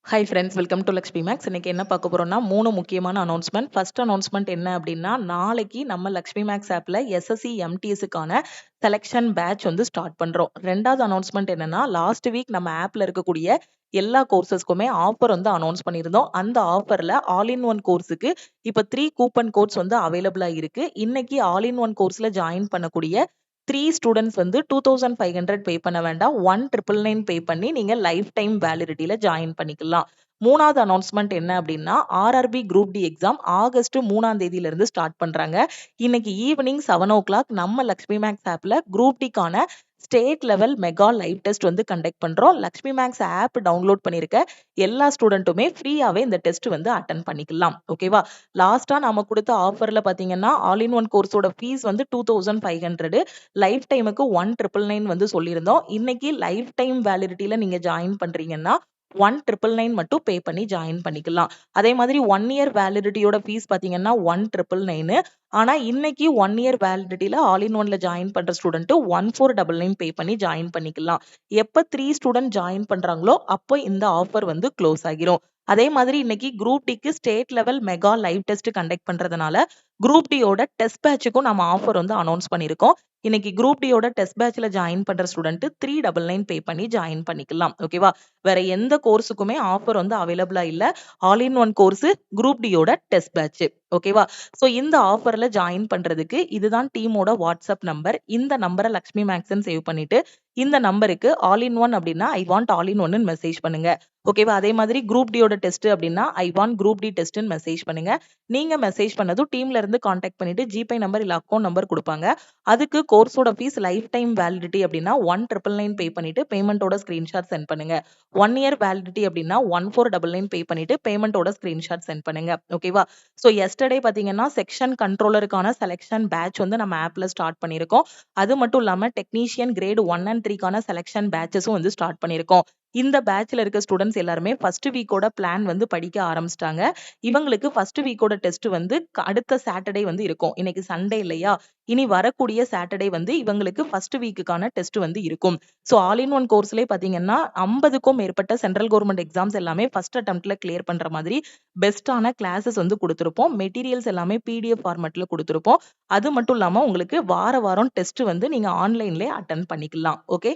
Hi friends, welcome to Lakshmi makes. இன்னைக்கு என்ன பார்க்க போறோம்னா 3 முக்கியமான அனௌன்ஸ்மெண்ட். ஃபர்ஸ்ட் அனௌன்ஸ்மெண்ட் என்ன அப்படின்னா, நாளைக்கு நம்ம லக்ஷ்மி மேக்ஸ் ஆப்ல எஸ்எஸ்சி எம்டிஎஸ்க்கான செலக்ஷன் பேட்ச் வந்து ஸ்டார்ட் பண்றோம். ரெண்டாவது அனௌன்ஸ்மெண்ட் என்னன்னா, லாஸ்ட் வீக் நம்ம ஆப்ல இருக்கக்கூடிய எல்லா கோர்சஸ்க்குமே ஆஃபர் வந்து அனௌன்ஸ் பண்ணியிருந்தோம். அந்த ஆஃபர்ல ஆல் இன் ஒன் கோர்ஸுக்கு இப்ப 3 கூப்பன் கோட்ஸ் வந்து அவைலபிளா இருக்கு. இன்னைக்கு ஆல் இன் ஒன் கோர்ஸ்ல ஜாயின் பண்ணக்கூடிய 3 ஸ்டூடண்ட்ஸ் வந்து 2500 பே பண்ண வேண்டாம். 1999 பே பண்ணி நீங்க லைஃப் டைம் வேலிடிட்டில ஜாயின் பண்ணிக்கலாம். மூணாவது அனௌன்ஸ்மெண்ட் என்ன அப்படின்னா, RRB group D exam August 3ஆம் தேதியில இருந்து ஸ்டார்ட் பண்றாங்க. இன்னைக்கு ஈவினிங் 7:00 நம்ம லக்ஷ்மி மேக்ஸ் ஆப்ல group டிக்கான state level mega live test வந்து கண்டக்ட் பண்றோம். லக்ஷ்மி மேக்ஸ் ஆப் டவுன்லோட் பண்ணிருக்க எல்லா ஸ்டூடெண்ட்டுமே ஃப்ரீயாவே இந்த டெஸ்ட் வந்து அட்டன் பண்ணிக்கலாம். ஓகேவா? லாஸ்டா நாம கொடுத்த ஆஃபர்ல பாத்தீங்கன்னா, ஆல் இன் ஒன் கோர்ஸோட ஃபீஸ் வந்து 2500, லைஃப் டைமுக்கு 1999 வந்து சொல்லியிருந்தோம். இன்னைக்கு லைஃப் டைம் வேலிடிட்டில நீங்க ஜாயின் பண்றீங்கன்னா 1999 மட்டும் பே பண்ணி ஜாயின் பண்ணிக்கலாம். அதே மாதிரி 1 இயர் வேலிடிட்டியோட ஃபீஸ் பாத்தீங்கன்னா 1999. ஆனா இன்னைக்கு 1 இயர் வேலிடிட்டில ஆல் இன் ஒன்ல ஜாயின் பண்ற ஸ்டூடெண்ட் 1499 பே பண்ணி ஜாயின் பண்ணிக்கலாம். எப்ப 3 ஸ்டூடெண்ட் ஜாயின் பண்றாங்களோ அப்போ இந்த ஆஃபர் வந்து க்ளோஸ் ஆகிரும். அதே மாதிரி இன்னைக்கு குரூப் டிக்கு state level mega live test conduct பண்றதுனால குரூப் டியோட டெஸ்ட் பேட்சுக்கும் நம்ம ஆஃபர் வந்து அனௌன்ஸ் பண்ணிருக்கோம். இன்னைக்கு குரூப் டியோட டெஸ்ட் பேட்ச்ல ஜாயின் பண்ற ஸ்டூடெண்ட் 399 பே பண்ணி ஜாயின் பண்ணிக்கலாம். ஓகேவா? வேற எந்த கோர்ஸுக்குமே ஆஃபர் வந்து அவைலபிளா இல்ல. All in one course group டியோட டெஸ்ட் பேட்ச். ஓகேவா? சோ இந்த ஆஃபர்ல ஜாயின் பண்றதுக்கு இதுதான் டீமோட வாட்ஸ்அப் நம்பர். இந்த நம்பரை லக்ஷ்மி மேக்ஸ்ன்னு சேவ் பண்ணிட்டு இந்த நம்பருக்கு ஆல் இன் ஒன் அப்படின்னா ஐ வாண்ட் ஆல் இன் ஒன்னு மெசேஜ் பண்ணுங்க. ஓகேவா? அதே மாதிரி குரூப் டியோட டெஸ்ட் அப்படின்னா ஐ வாண்ட் குரூப் டி டெஸ்ட்னு மெசேஜ் பண்ணுங்க. நீங்க மெசேஜ் பண்ணதும் டீம்ல இருந்து கான்டாக்ட் பண்ணிட்டு ஜிபே நம்பர் இல்ல அக்கௌண்ட் நம்பர் கொடுப்பாங்க. அதுக்கு கோர்ஸோட ஃபீஸ் லைஃப் டைம் வேலிடிட்டி அப்படின்னா 1999 பே பண்ணிட்டு பேமெண்டோட ஸ்கிரீன்ஷாட் சென்ட் பண்ணுங்க. 1 இயர் வேலிடிட்டி அப்படின்னா 1499 பே பண்ணிட்டு பேமெண்டோட ஸ்கிரீன்ஷாட் சென்ட் பண்ணுங்க. ஓகேவா? சோ எஸ்டர்டே பாத்தீங்கன்னா செக்ஷன் கண்ட்ரோலருக்கான செலக்ஷன் பேட்ச் வந்து நம்ம ஆப்ல ஸ்டார்ட் பண்ணிருக்கோம். அது மட்டும் இல்லாம டெக்னீஷியன் கிரேட் 1 and 3க்கான செலக்ஷன் பேட்சஸும் வந்து ஸ்டார்ட் பண்ணிருக்கோம். இந்த பேட்ச்ல இருக்க ஸ்டூடெண்ட்ஸ் எல்லாருமே ஃபர்ஸ்ட் வீக்கோட பிளான் வந்து படிக்க ஆரம்பிச்சிட்டாங்க. இவங்களுக்கு ஃபர்ஸ்ட் வீக்கோட டெஸ்ட் வந்து அடுத்த சாட்டர்டே வந்து இருக்கும். இன்னைக்கு சண்டே இல்லையா? இனி வரக்கூடிய சாட்டர்டே வந்து இவங்களுக்கு ஃபர்ஸ்ட் வீக்குக்கான டெஸ்ட் வந்து இருக்கும். சோ ஆல் இன் ஒன் கோர்ஸ்லயே பாத்தீங்கன்னா 50க்கும் மேற்பட்ட சென்ட்ரல் கவர்மெண்ட் எக்ஸாம்ஸ் எல்லாமே ஃபர்ஸ்ட் அட்டெம்ப்ட்ல கிளியர் பண்ற மாதிரி பெஸ்டான கிளாஸஸ் வந்து கொடுத்திருப்போம். மெட்டீரியல்ஸ் எல்லாமே பிடிஎஃப் ஃபார்மேட்ல கொடுத்திருப்போம். அது மட்டும் இல்லாம உங்களுக்கு வாரம் டெஸ்ட் வந்து நீங்க ஆன்லைன்லயே அட்டெண்ட் பண்ணிக்கலாம். ஓகே?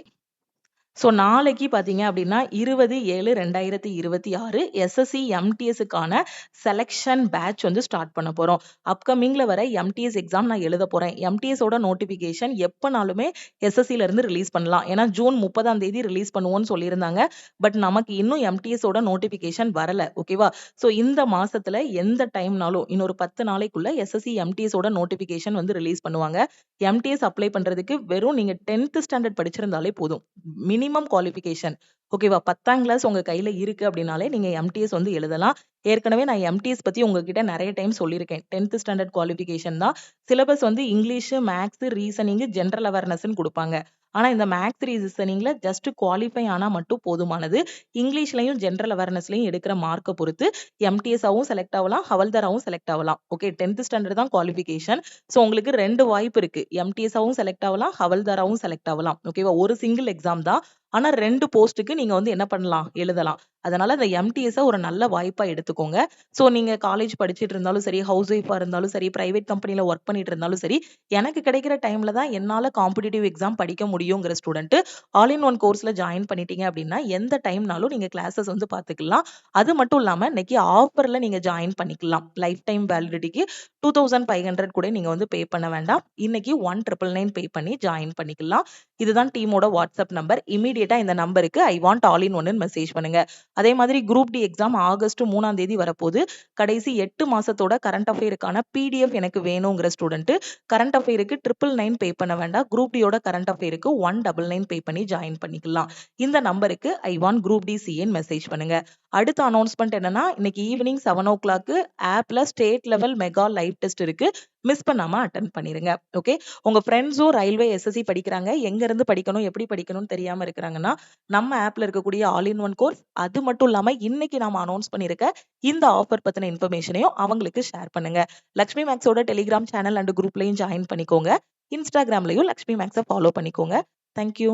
சோ நாளைக்கு பாத்தீங்க அப்படின்னா 20/7/2026 எஸ்எஸ்சி எம்டிஎஸ்க்கான செலக்ஷன் பேட்ச் வந்து ஸ்டார்ட் பண்ண போறோம். அப்கமிங்ல வர எம்டிஎஸ் எக்ஸாம் நான் எழுத போறேன். எம்டிஎஸோட நோட்டிபிகேஷன் எப்பனாலுமே எஸ்எஸ்சில இருந்து ரிலீஸ் பண்ணலாம். ஏன்னா ஜூன் 30ஆம் தேதி ரிலீஸ் பண்ணுவோம்னு சொல்லியிருந்தாங்க. பட் நமக்கு இன்னும் எம்டிஎஸோட நோட்டிபிகேஷன் வரல. ஓகேவா? சோ இந்த மாசத்துல எந்த டைம்னாலும் இன்னொரு 10 நாளைக்குள்ள எஸ்எஸ்சி எம்டிஎஸோட நோட்டிபிகேஷன் வந்து ரிலீஸ் பண்ணுவாங்க. எம்டிஎஸ் அப்ளை பண்றதுக்கு வெறும் நீங்க 10th ஸ்டாண்டர்ட் படிச்சிருந்தாலே போதும். Minimum qualification. ஓகேவா? 10ஆம் கிளாஸ் உங்க கையில இருக்கு அப்படின்னாலே நீங்க எம்டிஎஸ் வந்து எழுதலாம். ஏற்கனவே நான் எம்டிஎஸ் பத்தி உங்ககிட்ட நெறைய டைம் சொல்லியிருக்கேன். 10th ஸ்டாண்டர்ட் குவாலிஃபிகேஷன் தான். சிலபஸ் வந்து இங்கிலீஷ், மேத்ஸ், ரீசனிங், ஜெனரல் அவேர்னஸ்ன்னு குடுப்பாங்க. ஆனா இந்த மேத்ஸ், ரீசனிங்ல ஜஸ்ட் குவாலிஃபை ஆனா மட்டும் போதுமானது. இங்கிலீஷ்லயும் ஜெனரல் அவேர்னஸ்லயும் எடுக்கிற மார்க்க பொறுத்து எம்டிஎஸ்ஸாவும் செலக்ட் ஆகலாம், ஹவல்தாராவும் செலக்ட் ஆகலாம். ஓகே? 10th ஸ்டாண்டர்ட் தான் குவாலிஃபிகேஷன். சோ உங்களுக்கு 2 வாய்ப்பு இருக்கு. எம்டிஎஸ்ஸாவும் செலக்ட் ஆகலாம், ஹவல்தாராவும் செலக்ட் ஆகலாம். ஓகேவா? ஒரு சிங்கிள் எக்ஸாம் தான். ஆனா 2 போஸ்ட்டுக்கு நீங்க வந்து என்ன பண்ணலாம்? எழுதலாம். அதனால இந்த எம்டிஎஸ்ஸ ஒரு நல்ல வாய்ப்பா எடுத்துக்கோங்க. சோ நீங்க காலேஜ் படிச்சிட்டு இருந்தாலும் சரி, ஹவுஸ் ஒய்ஃபா இருந்தாலும் சரி, பிரைவேட் கம்பெனில ஒர்க் பண்ணிட்டு இருந்தாலும் சரி, எனக்கு கிடைக்கிற டைம்ல தான் என்னால காம்படிட்டிவ் எக்ஸாம் படிக்க முடியுங்கிற ஸ்டூடெண்ட் ஆல் இன் ஒன் கோர்ஸ்ல ஜாயின் பண்ணிட்டீங்க அப்படின்னா எந்த டைம்னாலும் நீங்க கிளாஸஸ் வந்து பாத்துக்கலாம். அது மட்டும் இல்லாம இன்னைக்கு ஆஃபர்ல நீங்க ஜாயின் பண்ணிக்கலாம். லைஃப் டைம் வேலிடிட்டிக்கு 2500 கூட நீங்க வந்து பே பண்ண வேண்டாம். இன்னைக்கு 1999 பே பண்ணி ஜாயின் பண்ணிக்கலாம். இதுதான் டீமோட வாட்ஸ்அப் நம்பர். இமிடியேட்டா இந்த நம்பருக்கு ஐ வாண்ட் ஆல் இன் ஒன்னு மெசேஜ் பண்ணுங்க. அதே மாதிரி குரூப் டி எக்ஸாம் ஆகஸ்ட் 3ஆம் தேதி வரப்போது. கடைசி 8 மாசத்தோட கரண்ட் அஃபேருக்கான பிடிஎஃப் எனக்கு வேணுங்கிற ஸ்டூடெண்ட் கரண்ட் அஃபேருக்கு 999 பே பண்ண வேண்டாம். குரூப் டியோட கரண்ட் அஃபேருக்கு 199 பே பண்ணி ஜாயின் பண்ணிக்கலாம். இந்த நம்பருக்கு ஐ வாண்ட் குரூப் டி சிஏன்னு மெசேஜ் பண்ணுங்க. அடுத்த அனௌன்ஸ்மெண்ட் என்னன்னா, இன்னைக்கு ஈவினிங் 7:00 ஆப்ல state level mega live test இருக்கு. மிஸ் பண்ணாம அட்டெண்ட் பண்ணிருங்க. ஓகே? உங்க ஃப்ரெண்ட்ஸும் ரயில்வே எஸ்எஸ்சி படிக்கிறாங்க. எங்க இருந்து படிக்கணும், எப்படி படிக்கணும்னு தெரியாம இருக்கிறாங்கன்னா, நம்ம ஆப்ல இருக்கக்கூடிய ஆல் இன் ஒன் கோர்ஸ், அது மட்டும் இல்லாம இன்னைக்கு நாம அனௌன்ஸ் பண்ணிருக்க இந்த ஆஃபர் பத்தின இன்ஃபர்மேஷனையும் அவங்களுக்கு ஷேர் பண்ணுங்க. லக்ஷ்மி மேக்ஸோட டெலிகிராம் சேனல் அண்ட் குரூப்லயும் ஜாயின் பண்ணிக்கோங்க. இன்ஸ்டாகிராம்லயும் லக்ஷ்மி மேக்ஸை ஃபாலோ பண்ணிக்கோங்க. தேங்க்யூ.